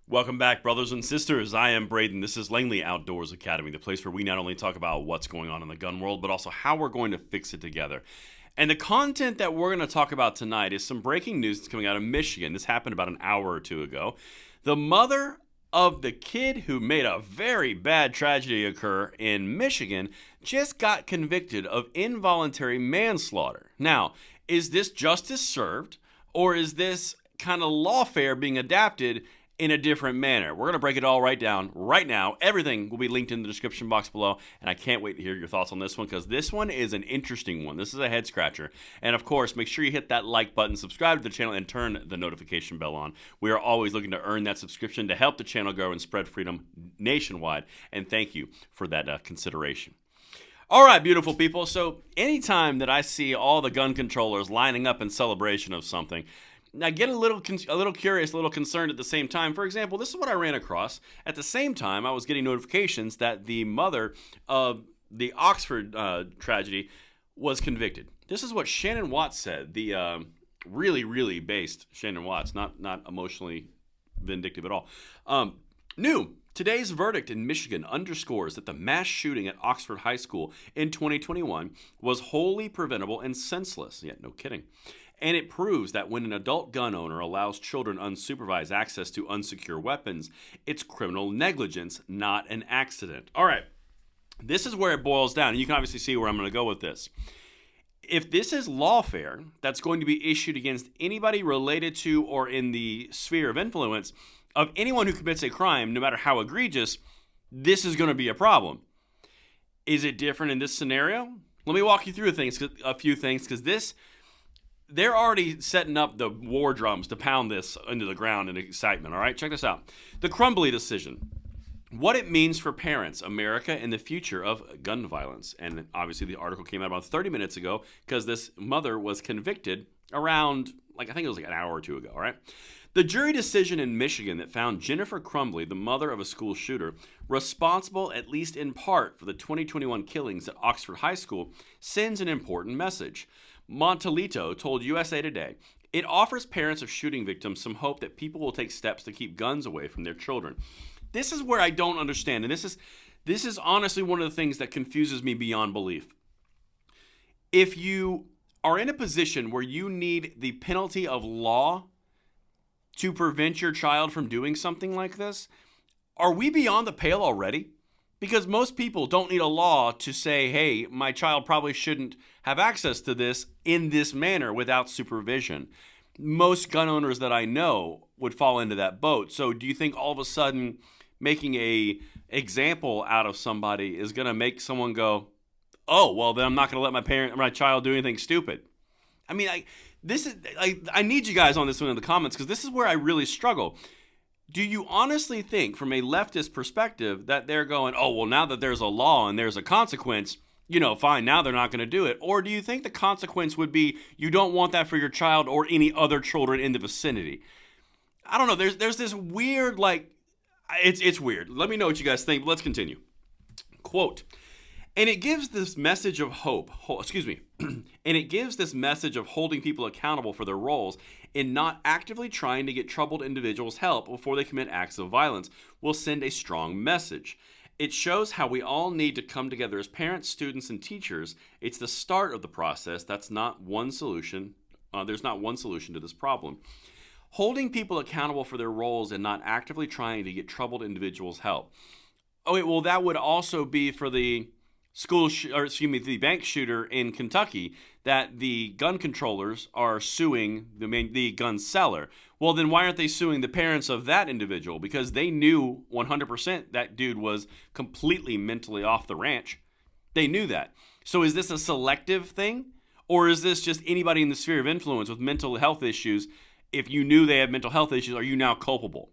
Welcome back, brothers and sisters. I am Braden. This is Langley Outdoors Academy, the place where we not only talk about what's going on in the gun world, but also how we're going to fix it together. And the content that we're going to talk about tonight is some breaking news that's coming out of Michigan. This happened about an hour or two ago. The mother of the kid who made a very bad tragedy occur in Michigan just got convicted of involuntary manslaughter. Now, is this justice served, or is this kind of lawfare being adapted in a different manner? We're going to break it all right down right now. Everything will be linked in the description box below, and I can't wait to hear your thoughts on this one because this one is an interesting one. This is a head scratcher. And of course, make sure you hit that like button, subscribe to the channel, and turn the notification bell on. We are always looking to earn that subscription to help the channel grow and spread freedom nationwide, and thank you for that consideration. All right, beautiful people. So anytime that I see all the gun controllers lining up in celebration of something, I get a little curious, a little concerned at the same time. For example, this is what I ran across. At the same time, I was getting notifications that the mother of the Oxford tragedy was convicted. This is what Shannon Watts said, the really based Shannon Watts, not emotionally vindictive at all. New. Today's verdict in Michigan underscores that the mass shooting at Oxford High School in 2021 was wholly preventable and senseless. Yeah, no kidding. And it proves that when an adult gun owner allows children unsupervised access to unsecure weapons, it's criminal negligence, not an accident. All right, this is where it boils down. And you can obviously see where I'm going to go with this. If this is lawfare that's going to be issued against anybody related to or in the sphere of influence of anyone who commits a crime, no matter how egregious, this is going to be a problem. Is it different in this scenario? Let me walk you through a few things, because they're already setting up the war drums to pound this into the ground in excitement, all right? Check this out. The Crumbly decision. What it means for parents, America, and the future of gun violence. And obviously the article came out about 30 minutes ago because this mother was convicted around, I think it was an hour or two ago, all right? The jury decision in Michigan that found Jennifer Crumbly, the mother of a school shooter, responsible at least in part for the 2021 killings at Oxford High School sends an important message. Montalito told USA Today, it offers parents of shooting victims some hope that people will take steps to keep guns away from their children. This is where I don't understand, and this is honestly one of the things that confuses me beyond belief. If you are in a position where you need the penalty of law to prevent your child from doing something like this, are we beyond the pale already? Because most people don't need a law to say, hey, my child probably shouldn't have access to this in this manner without supervision. Most gun owners that I know would fall into that boat. So do you think all of a sudden making a example out of somebody is going to make someone go, oh, well, then I'm not going to let my child do anything stupid? I mean, I need you guys on this one in the comments, because this is where I really struggle. Do you honestly think, from a leftist perspective, that they're going, oh, well, now that there's a law and there's a consequence, fine, now they're not going to do it? Or do you think the consequence would be you don't want that for your child or any other children in the vicinity? I don't know. There's this weird, it's weird. Let me know what you guys think. Let's continue. Quote, and it gives this message of and it gives this message of holding people accountable for their roles in not actively trying to get troubled individuals help before they commit acts of violence will send a strong message. It shows how we all need to come together as parents, students, and teachers. It's the start of the process. That's not one solution. There's not one solution to this problem. Holding people accountable for their roles and not actively trying to get troubled individuals help. Okay, well, that would also be for the the bank shooter in Kentucky, that the gun controllers are suing the gun seller. Well, then why aren't they suing the parents of that individual? Because they knew 100% that dude was completely mentally off the ranch. They knew that. So is this a selective thing? Or is this just anybody in the sphere of influence with mental health issues? If you knew they had mental health issues, are you now culpable?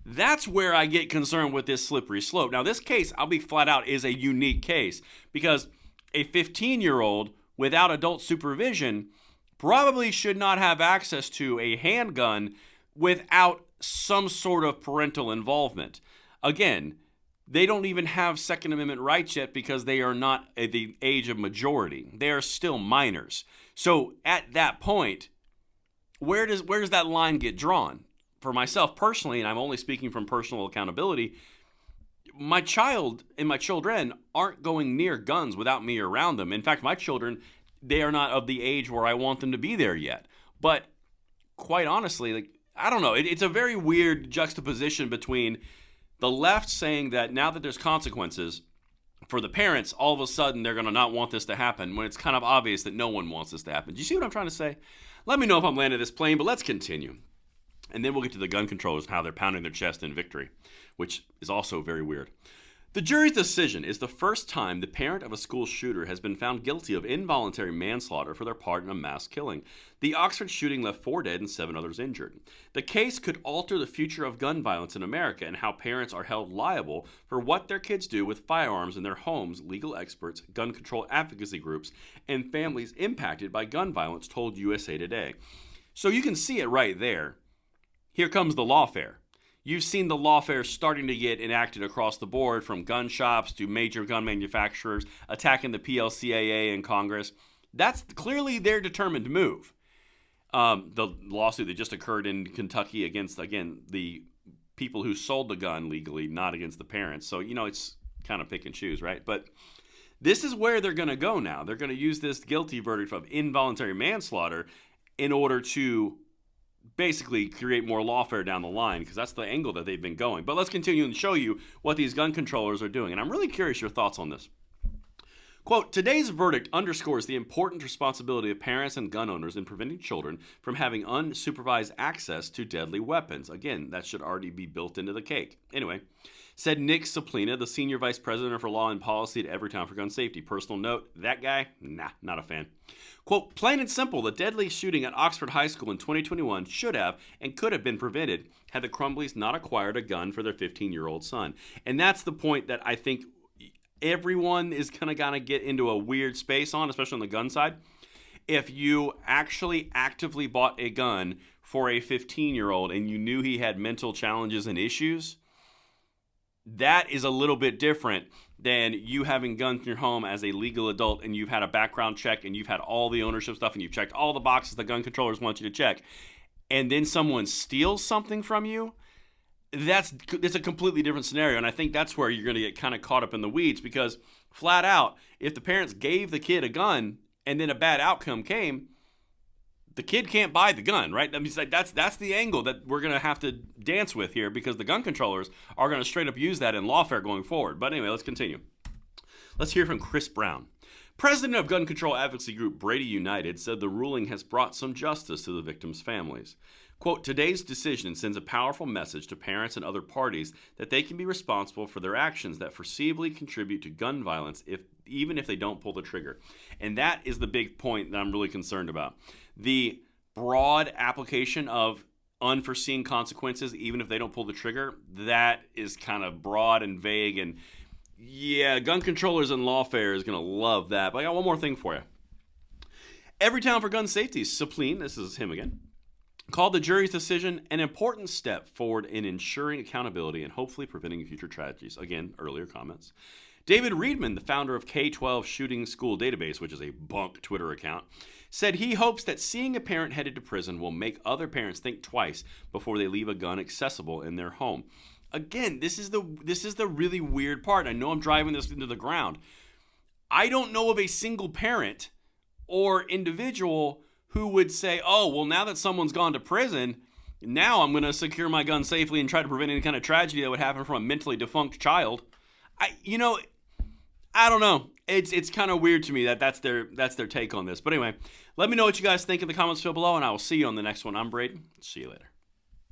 That's where I get concerned with this slippery slope. Now, this case, I'll be flat out, is a unique case because a 15-year-old without adult supervision probably should not have access to a handgun without some sort of parental involvement. Again, they don't even have Second Amendment rights yet because they are not at the age of majority. They are still minors. So at that point, where does that line get drawn? for myself personally, and I'm only speaking from personal accountability, my child and my children aren't going near guns without me around them. In fact, my children, they are not of the age where I want them to be there yet. But quite honestly, like, I don't know. It's a very weird juxtaposition between the left saying that now that there's consequences for the parents, all of a sudden they're going to not want this to happen when it's kind of obvious that no one wants this to happen. Do you see what I'm trying to say? Let me know if I'm landing this plane, but let's continue. And then we'll get to the gun controllers and how they're pounding their chest in victory, which is also very weird. The jury's decision is the first time the parent of a school shooter has been found guilty of involuntary manslaughter for their part in a mass killing. The Oxford shooting left 4 dead and 7 others injured. The case could alter the future of gun violence in America and how parents are held liable for what their kids do with firearms in their homes, legal experts, gun control advocacy groups, and families impacted by gun violence told USA Today. So you can see it right there. Here comes the lawfare. You've seen the lawfare starting to get enacted across the board, from gun shops to major gun manufacturers attacking the PLCAA in Congress. That's clearly their determined move. The lawsuit that just occurred in Kentucky against, again, the people who sold the gun legally, not against the parents. So, it's kind of pick and choose, right? But this is where they're going to go now. They're going to use this guilty verdict of involuntary manslaughter in order to basically create more lawfare down the line, because that's the angle that they've been going. But let's continue and show you what these gun controllers are doing. And I'm really curious your thoughts on this. Quote, today's verdict underscores the important responsibility of parents and gun owners in preventing children from having unsupervised access to deadly weapons. Again, that should already be built into the cake. Anyway, said Nick Saplina, the senior vice president for law and policy at Everytown for Gun Safety. Personal note, that guy, nah, not a fan. Quote, plain and simple, the deadly shooting at Oxford High School in 2021 should have and could have been prevented had the Crumbleys not acquired a gun for their 15-year-old son. And that's the point that I think everyone is going to get into a weird space on, especially on the gun side. If you actually actively bought a gun for a 15-year-old and you knew he had mental challenges and issues, that is a little bit different than you having guns in your home as a legal adult and you've had a background check and you've had all the ownership stuff and you've checked all the boxes the gun controllers want you to check, and then someone steals something from you. It's a completely different scenario, and I think that's where you're going to get kind of caught up in the weeds, because flat out, if the parents gave the kid a gun and then a bad outcome came, the kid can't buy the gun, right? I mean, that's the angle that we're going to have to dance with here, because the gun controllers are going to straight up use that in lawfare going forward. But anyway, let's continue. Let's hear from Chris Brown. President of gun control advocacy group Brady United said the ruling has brought some justice to the victims' families. Quote, today's decision sends a powerful message to parents and other parties that they can be responsible for their actions that foreseeably contribute to gun violence, even if they don't pull the trigger. And that is the big point that I'm really concerned about. The broad application of unforeseen consequences, even if they don't pull the trigger, that is kind of broad and vague. And yeah, gun controllers and lawfare is going to love that. But I got one more thing for you. Everytown for Gun Safety, Sapline, this is him again, called the jury's decision an important step forward in ensuring accountability and hopefully preventing future tragedies. Again, earlier comments. David Reedman, the founder of K-12 Shooting School Database, which is a bunk Twitter account, said he hopes that seeing a parent headed to prison will make other parents think twice before they leave a gun accessible in their home. Again, this is the really weird part. I know I'm driving this into the ground. I don't know of a single parent or individual who would say, oh, well, now that someone's gone to prison, now I'm going to secure my gun safely and try to prevent any kind of tragedy that would happen from a mentally defunct child. I don't know. It's kind of weird to me that's their take on this. But anyway, let me know what you guys think in the comments below, and I will see you on the next one. I'm Braden. See you later.